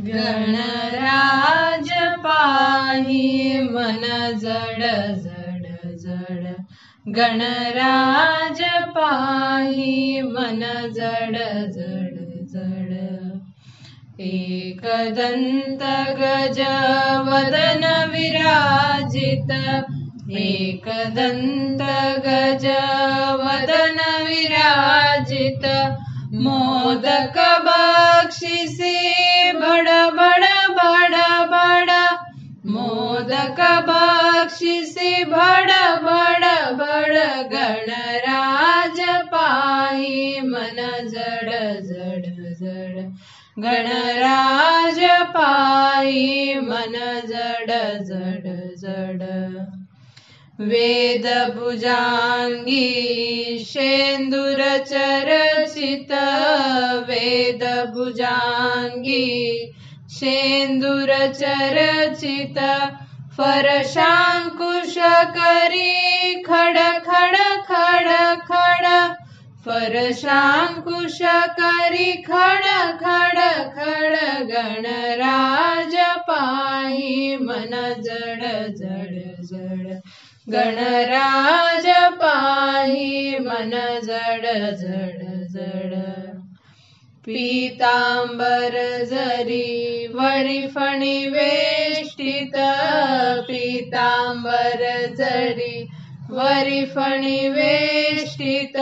गणराज पाही मन जड जड जड, गणराज पाही मन जड जड जड. एकदंत गज वदन विराजित, एकदंत गज वदन विराजित, मोदक बक्षिसी बड बड बड बड, मोदक बक्षिसी बड बड बड, गणराज पाही मन जड जड जड, गणराज पाही मन जड जड जड. वेद भुजांगी शेंदूर चरचित, वेद भुजांगी शेंदूर चरचित, फरशांकुश करी खड खड खड खड, फरशांकुश करी खड खड खड, गणराज पाही मन जड जड जड, गणराज पाही मन जड जड जड. पीतांबर जरी वरी फणी वेष्टित, पीतांबर जरी वरी फणी वेष्टित,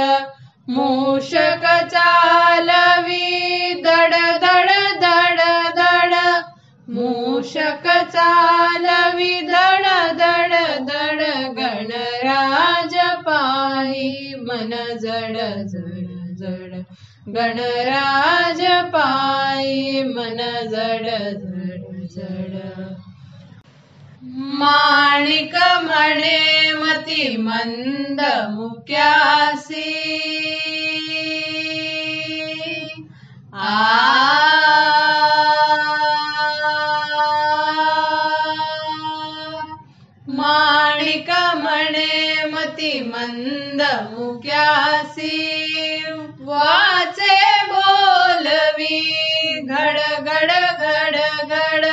मूषक चालवी दड दड दड दड, मूषक चालवी दड दड दड, गणराज पाही मन जड जड जड, गणराज पाही मन जड जड जड. माणिक म्हणे मती मंद मुक्यासी, माणिक म्हणे मती मंद मुक्यासी, वाचे बोलवी घड घड घड घड,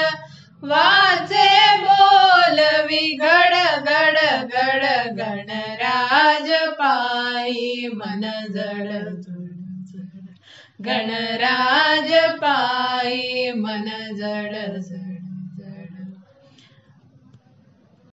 वाचे बोलवी घड घड घड, गणराज पाही मन जड जड जड, गणराज पाही मन जड जड.